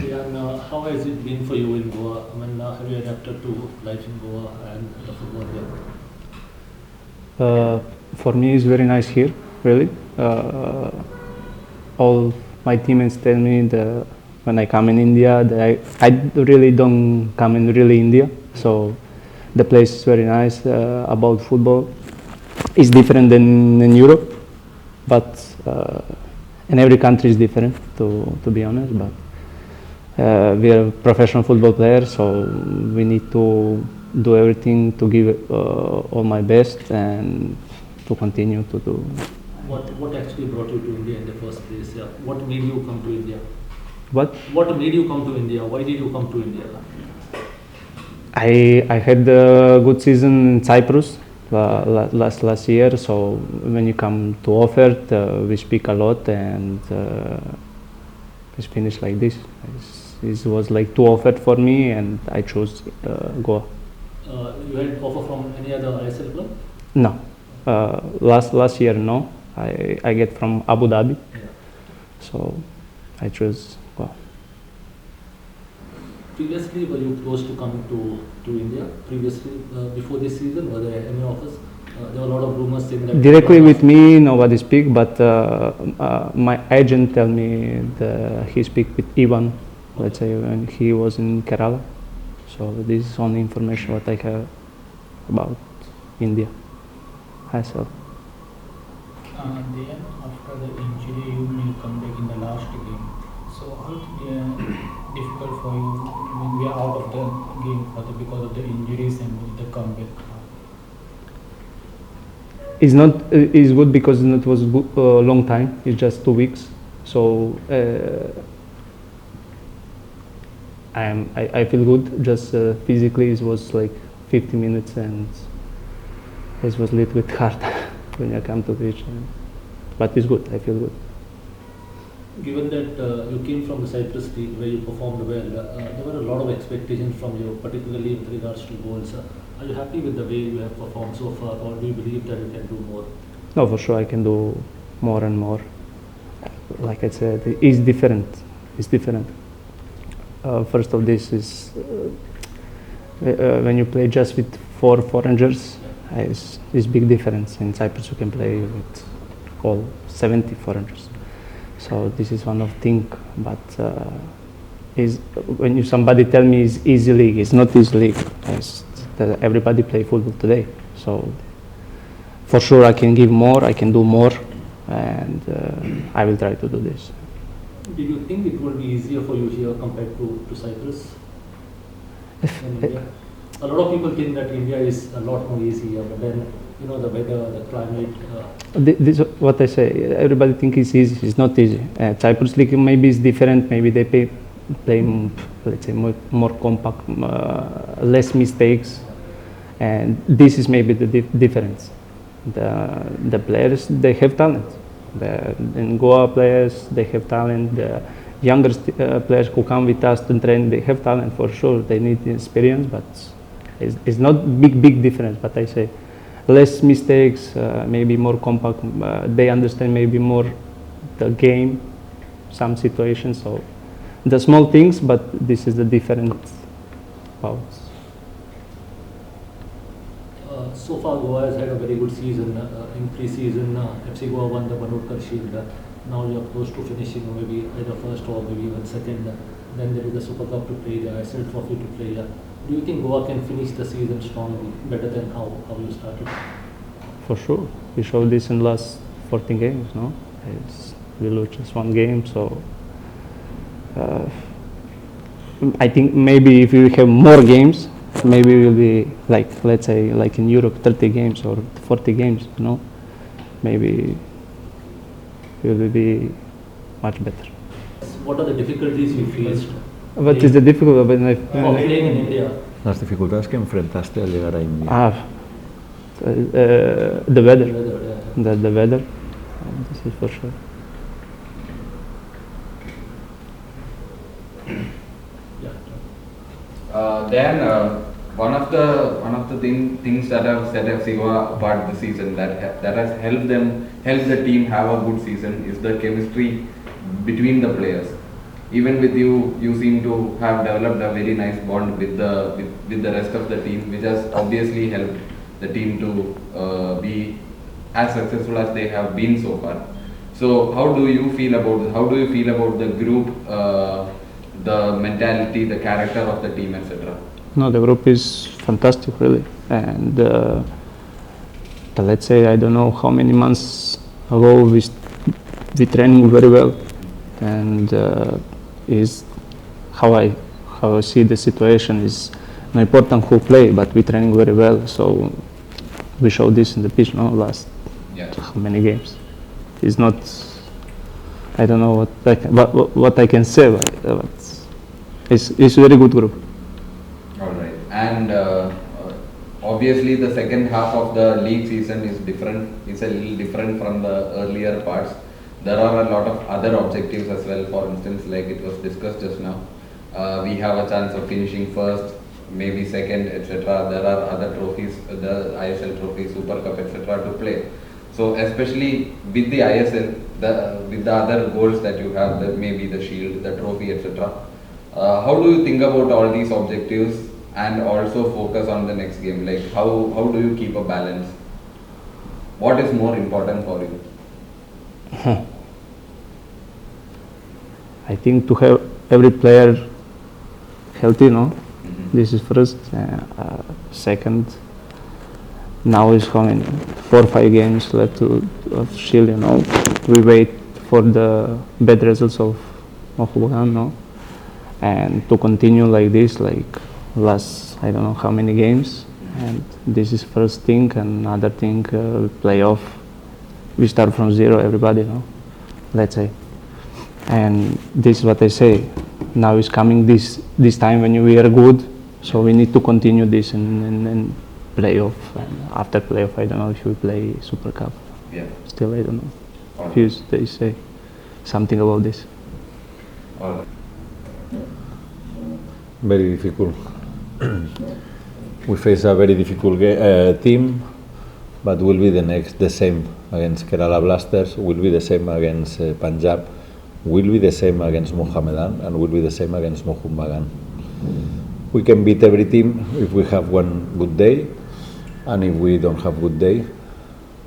Yeah, and how has it been for you in Goa? I mean, have you adapted to life in Goa and the football here? For me, it's very nice here, really. All my teammates tell me that when I come in India, that I really don't come in really India. So the place is very nice. About football, it's different than in Europe, but and every country is different, to be honest. But we are professional football players, so we need to do everything to give all my best and to continue to do. What actually brought you to India in the first place? Yeah. What made you come to India? What? What made you come to India? Why did you come to India? I had a good season in Cyprus last year. So when you come to Ofert, we speak a lot, and it's finished like this. It was like too Ofert for me, and I chose Goa. You had offer from any other ISL club? No, last year no. I get from Abu Dhabi, Yeah. so I chose Goa. Previously, were you close to coming to India? Previously, before this season, were there any offers? There were a lot of rumors saying that Directly with me, nobody speak, but my agent tell me that he speak with Ivan, let's say, when he was in Kerala. So this is only information what I have about India myself. Then after the injury, you may come back in the last game. So how difficult for you when we are out of the game because of the injuries and the comeback? It's not. It's good because it was a long time. It's just 2 weeks. So I feel good. Just physically, it was like 50 minutes, and it was a little bit hard when I come to pitch. But it's good. I feel good. Given that you came from the Cyprus league where you performed well, there were a lot of expectations from you, particularly with regards to goals. Are you happy with the way you have performed so far, or do you believe that you can do more? No, for sure I can do more and more. Like I said, it's different. It's different. First of this is when you play just with 4 foreigners, it's big difference. In Cyprus you can play with all 70 foreigners. So this is one of thing. But is when somebody tell me it's easy league, it's not easy league. Everybody play football today. So for sure I can give more, I can do more, and I will try to do this. Do you think it will be easier for you here compared to Cyprus and India? A lot of people think that India is a lot more easier, but then the weather, the climate. This what I say. Everybody think it's easy. It's not easy. Cyprus league maybe is different. Maybe they play let's say more compact, less mistakes, and this is maybe the difference. The players, they have talent. In Goa players, they have talent. The younger players who come with us to train, they have talent for sure. They need experience, but it's not big difference. But I say less mistakes, maybe more compact. They understand maybe more the game, some situations. So the small things, but this is the different parts. So far, Goa has had a very good season. In pre-season, FC Goa won the Banurkar Shield. Now you are close to finishing maybe either first or maybe even second. Then there is the Super Cup to play, the ISL Trophy to play. Do you think Goa can finish the season strongly, better than how you started? For sure. We showed this in the last 14 games, no? We lose just 1 game, so I think maybe if we have more games, maybe we'll be like, let's say, like in Europe, 30 games or 40 games, maybe we will be much better. What are the difficulties you faced? What is the difficulty playing in India? Las dificultades que enfrentaste al llegar a India. The weather. The weather. This is for sure. Then one of the things that have set FC Goa apart this season that has helped the team have a good season is the chemistry between the players. even with you, you seem to have developed a very nice bond with the rest of the team, which has obviously helped the team to be as successful as they have been so far. So how do you feel about the group, the mentality, the character of the team, etc.? No, the group is fantastic, really. And let's say, I don't know how many months ago we training very well, and is how I see the situation is not important who play, but we training very well. So we showed this in the pitch, no, last how many games. It's not, I don't know what I can say, but it's a very good group. All right, and obviously the second half of the league season is different. It's a little different from the earlier parts. There are a lot of other objectives as well. For instance, like it was discussed just now, we have a chance of finishing first, maybe second, etc. There are other trophies, the ISL trophy, Super Cup, etc. to play. So especially with the ISL, with the other goals that you have, maybe the shield, the trophy, etc. How do you think about all these objectives and also focus on the next game? Like how do you keep a balance? What is more important for you? I think to have every player healthy, no? This is first. Second, now is coming 4 or 5 games left of Shield, you know. We wait for the bad results of Wuhan, no? And to continue like this, like last, I don't know how many games. And this is first thing, and another thing, playoff. We start from zero, everybody, no? Let's say. And this is what I say. Now is coming this time when we are good, so we need to continue this and playoff. And after playoff, I don't know if we play Super Cup. Yeah. Still, I don't know. If they say something about this. All right. Very difficult. We face a very difficult team, but will be the same against Kerala Blasters, will be the same against Punjab, will be the same against Mohammedan, and will be the same against Mohun Bagan. We can beat every team if we have one good day, and if we don't have good day,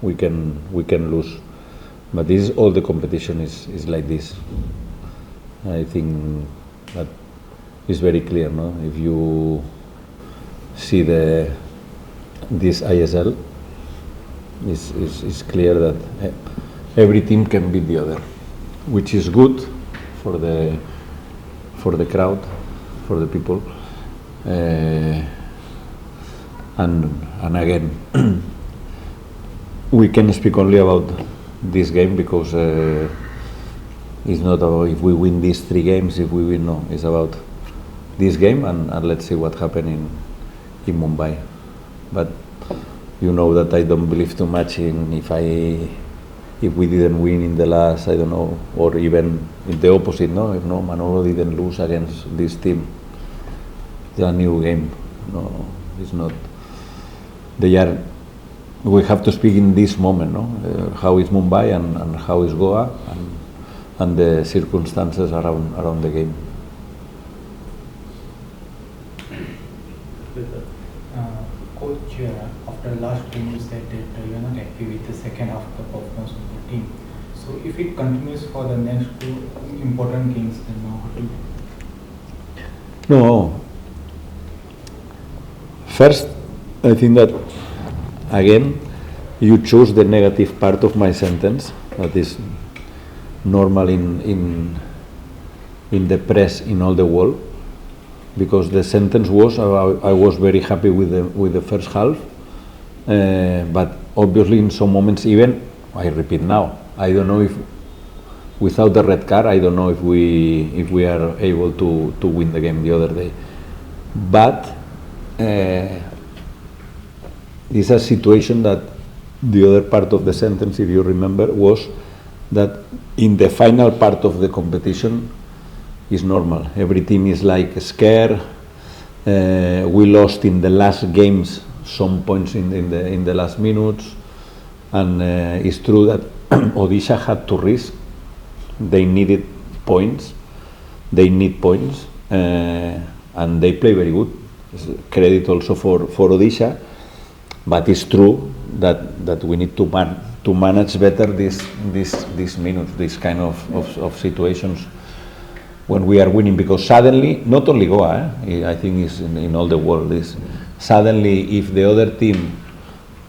we can lose. But this is all the competition is like this. I think that is very clear, no? If you see this ISL, it's clear that every team can beat the other, which is good for the crowd, for the people, and again, we can speak only about this game because it's not about if we win these 3 games, if we win, no, it's about this game and let's see what happens in Mumbai. But you know that I don't believe too much in if we didn't win in the last, I don't know, or even in the opposite, no? If no, Manolo didn't lose against this team, it's a new game. No, it's not. We have to speak in this moment, no? How is Mumbai and how is Goa and the circumstances around the game. Coach, after last game you said that you are not happy with the second half of the performance of the team. So if it continues for the next 2 important games, then what will you? No. First, I think that again you choose the negative part of my sentence. That is normal in the press in all the world. Because the sentence was I was very happy with the first half, but obviously in some moments, even I repeat now, I don't know if without the red card, I don't know if we are able to win the game the other day. But it's a situation that the other part of the sentence, if you remember, was that in the final part of the competition is normal. Every team is like scared. We lost in the last games some points in the last minutes, and it's true that Odisha had to risk. They needed points, they need points, and they play very good. Credit also for Odisha, but it's true that we need to manage better this minutes, this kind of situations when we are winning, because suddenly, not only Goa, I think it's in all the world, is suddenly if the other team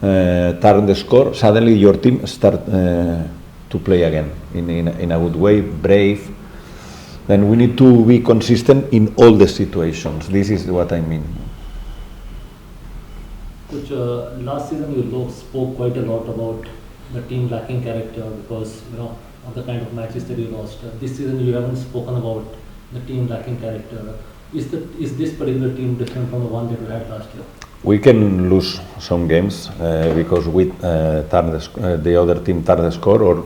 turn the score, suddenly your team start to play again in a good way, brave. Then we need to be consistent in all the situations. This is what I mean. Coach, last season you spoke quite a lot about the team lacking character because of the kind of matches that you lost. This season you haven't spoken about the team lacking character. Is this particular team different from the one that you had last year? We can lose some games because we the other team turn the score, or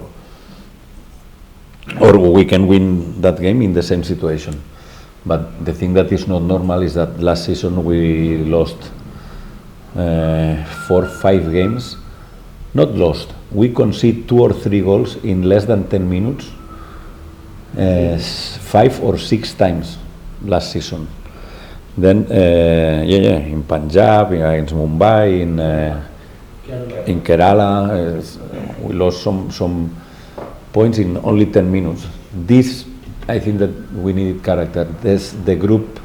we can win that game in the same situation. But the thing that is not normal is that last season we lost 4-5 games. Not lost. We concede 2 or 3 goals in less than 10 minutes 5 or 6 times last season. Then in Punjab, against Mumbai, in Kerala, we lost some points in only 10 minutes. This, I think that we needed character. The group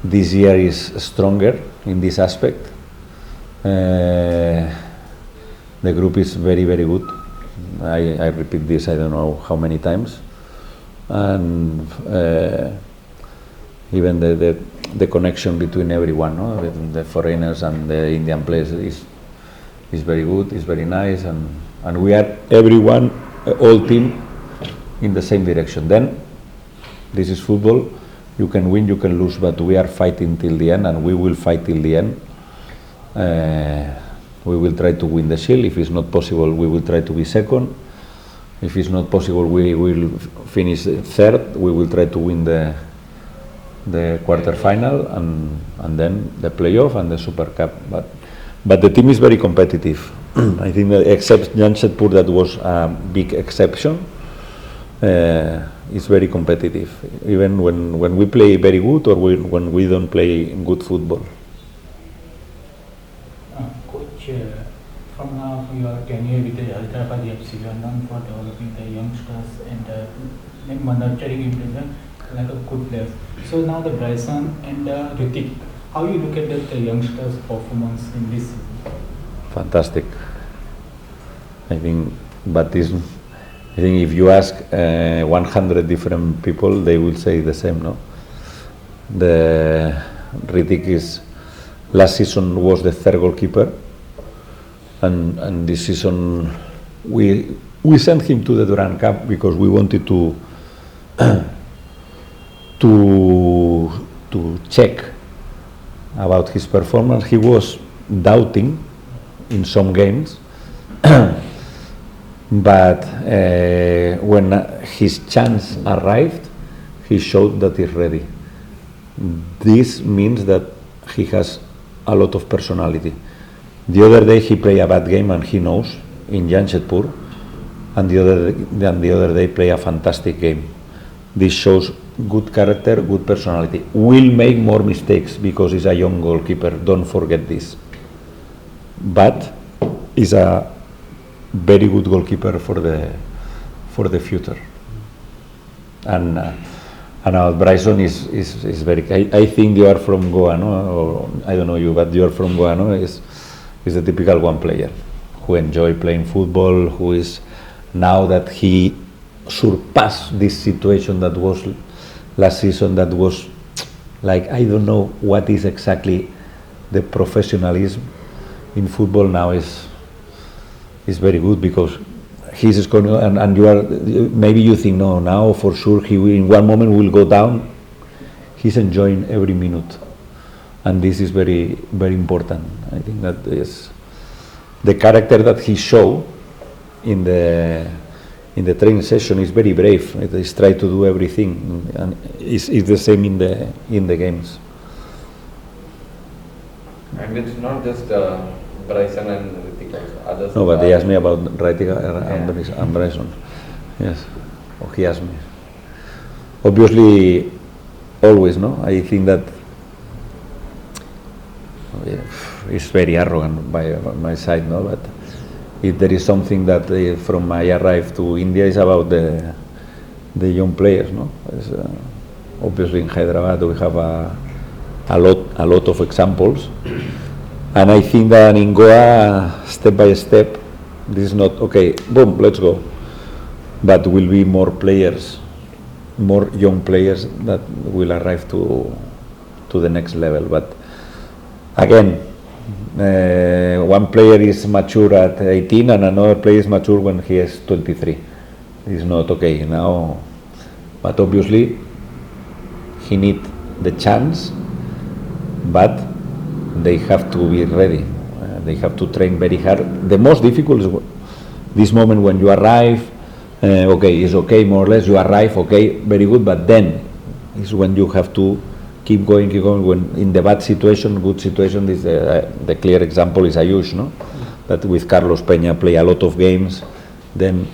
this year is stronger in this aspect. The group is very, very good. I repeat this, I don't know how many times. And even the connection between everyone, the foreigners and the Indian players is very good, is very nice, and we are everyone, all team in the same direction. Then this is football. You can win, you can lose, but we are fighting till the end, and we will fight till the end. We will try to win the Shield. If it's not possible, we will try to be second. If it's not possible, we will finish third. We will try to win the quarter-final and then the playoff and the Super Cup. But the team is very competitive. I think that except Jamshedpur, that was a big exception, it's very competitive, even when we play very good or when we don't play good football. Coach, from now your tenure with the Hyderabad FC, you are known for developing the youngsters and nurturing into them like a good players. So now the Bryson and Ritik, how you look at the youngsters' performance in this season? Fantastic. I think if you ask 100 different people, they will say the same, no? The Ritik last season was the third goalkeeper, and this season we sent him to the Durand Cup because we wanted to check about his performance. He was doubting in some games, but when his chance arrived, he showed that he's ready. This means that he has a lot of personality. The other day he played a bad game, and he knows, in Jamshedpur, and the other day play a fantastic game. This shows good character, good personality. Will make more mistakes because he's a young goalkeeper, don't forget this. But he's a very good goalkeeper for the future. And Bryson is very. I think you are from Goa, no? Or I don't know you, but you are from Goa, no? Is a typical one player who enjoy playing football, who is, now that he surpassed this situation that was last season, that was like, I don't know what is exactly the professionalism in football now is very good, because he's scoring, and you are, maybe you think, no, now for sure he will, in one moment will go down. He's enjoying every minute, and this is very, very important. I think that is the character that he showed in the training session is very brave. He's try to do everything, and it's the same in the games. And it's not just Bryson and Ritik, also others. No, but they asked me about Ritik and Bryson. Yes, or he asked me. obviously, always, no? I think that it's very arrogant by my side, no? But if there is something that from I arrived to India is about the young players, no? It's, obviously in Hyderabad we have a lot of examples, and I think that in Goa, step by step, this is not okay. Boom, let's go, but will be more players, more young players that will arrive to the next level. But again, one player is mature at 18 and another player is mature when he is 23. It's not okay now, but obviously he need the chance, but they have to be ready. They have to train very hard. The most difficult is this moment when you arrive. Okay, it's okay, more or less. You arrive, okay, very good, but then is when you have to keep going. When in the bad situation, good situation, this the clear example is Ayush, no? That with Carlos Peña play a lot of games, then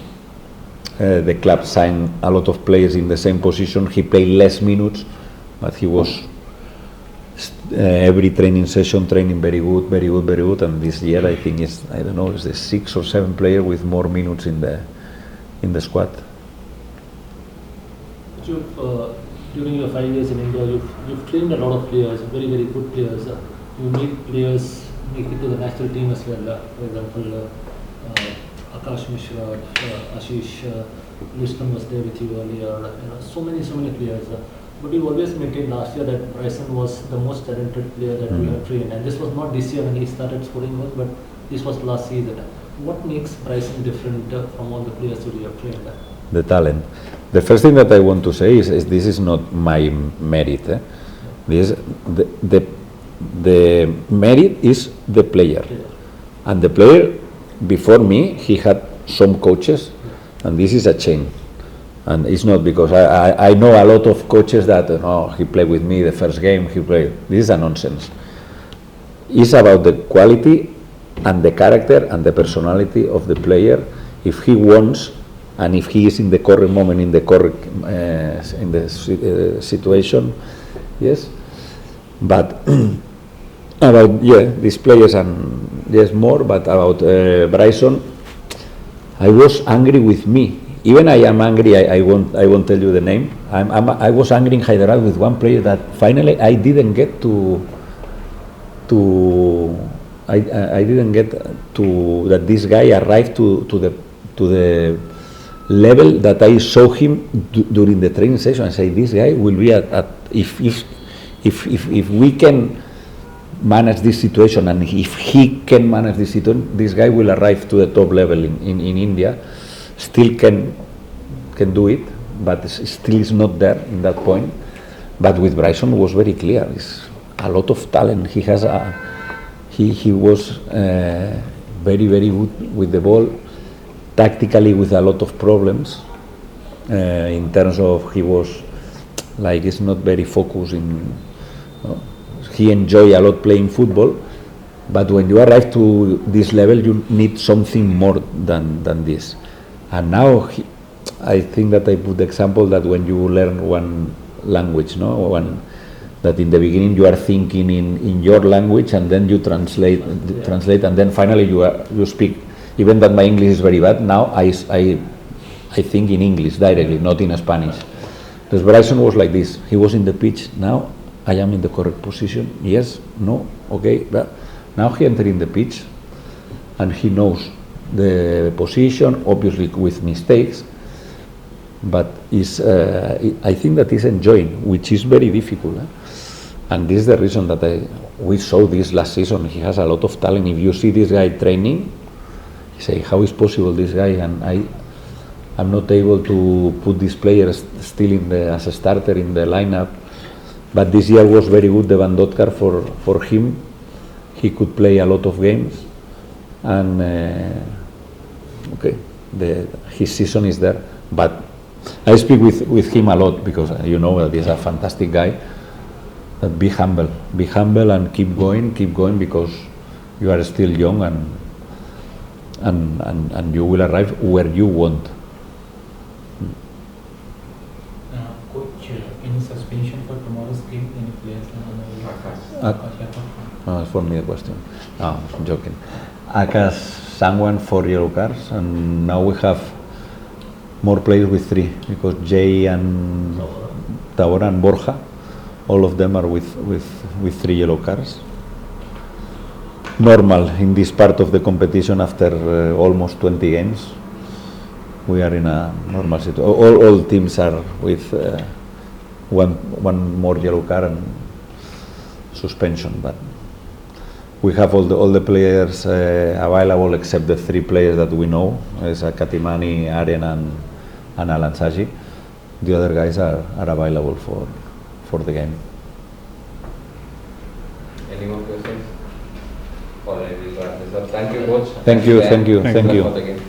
the club signed a lot of players in the same position. He played less minutes, but he was every training session training very good. And this year I think is, I don't know, is the 6 or 7 player with more minutes in the squad. During your 5 years in India, you've trained a lot of players, very good players. You meet players make it to the national team as well. For example, Akash Mishra, Ashish, Liston was there with you earlier. So many players. But you always maintained last year that Bryson was the most talented player that you have trained, and this was not this year when he started scoring goals, but this was last season. What makes Bryson different from all the players that you have trained? The talent. The first thing that I want to say is this is not my merit. This the merit is the player, and the player before me he had some coaches, and this is a chain. And it's not because I know a lot of coaches that he played with me the first game, he played. This is a nonsense. It's about the quality and the character and the personality of the player. If he wants and if he is in the correct moment, in the correct situation, yes. But about these players and yes more. But about Bryson, I was angry with me. Even I am angry. I won't tell you the name. I was angry in Hyderabad with one player that finally I didn't get to. I didn't get to that this guy arrived to the level that I saw him during the training session. I say this guy will be at if we can manage this situation and if he can manage this situation, this guy will arrive to the top level in India. Still can do it, but still is not there in that point. But with Bryson was very clear. It's a lot of talent. He has he was very good with the ball, tactically with a lot of problems in terms of he was like it's not very focused in. He enjoyed a lot playing football, but when you arrive to this level, you need something more than this. And now I think that I put the example that when you learn one language, that in the beginning you are thinking in your language and then you translate and then finally you speak. Even that my English is very bad, now I think in English directly, not in Spanish. Because Bryson was like this. He was in the pitch. Now I am in the correct position. Yes, no, okay. But now he entered in the pitch and he knows the position, obviously with mistakes, but I think that he's enjoying, which is very difficult. And this is the reason that we saw this last season. He has a lot of talent. If you see this guy training, you say, how is possible this guy? And I'm not able to put this player still as a starter in the lineup. But this year was very good, the Van Dotkar for him. He could play a lot of games. And his season is there, but I speak with him a lot because you know that he's a fantastic guy. That be humble and keep going because you are still young and you will arrive where you want. Coach, suspending any players? It's for me a question. No, I'm joking. Akash Sangwan 4 yellow cards, and now we have more players with 3 because Jay and Tabora and Borja, all of them are with 3 yellow cards. Normal in this part of the competition after almost 20 games. We are in a normal situation. All teams are with one more yellow card and suspension, but we have all the players available except the 3 players that we know, is Katimani, Aryan and Alan Saji. The other guys are available for the game. Any more questions? All right, we'll wrap this up. Thank you, coach. Thank you. And good luck Thank you. for the game.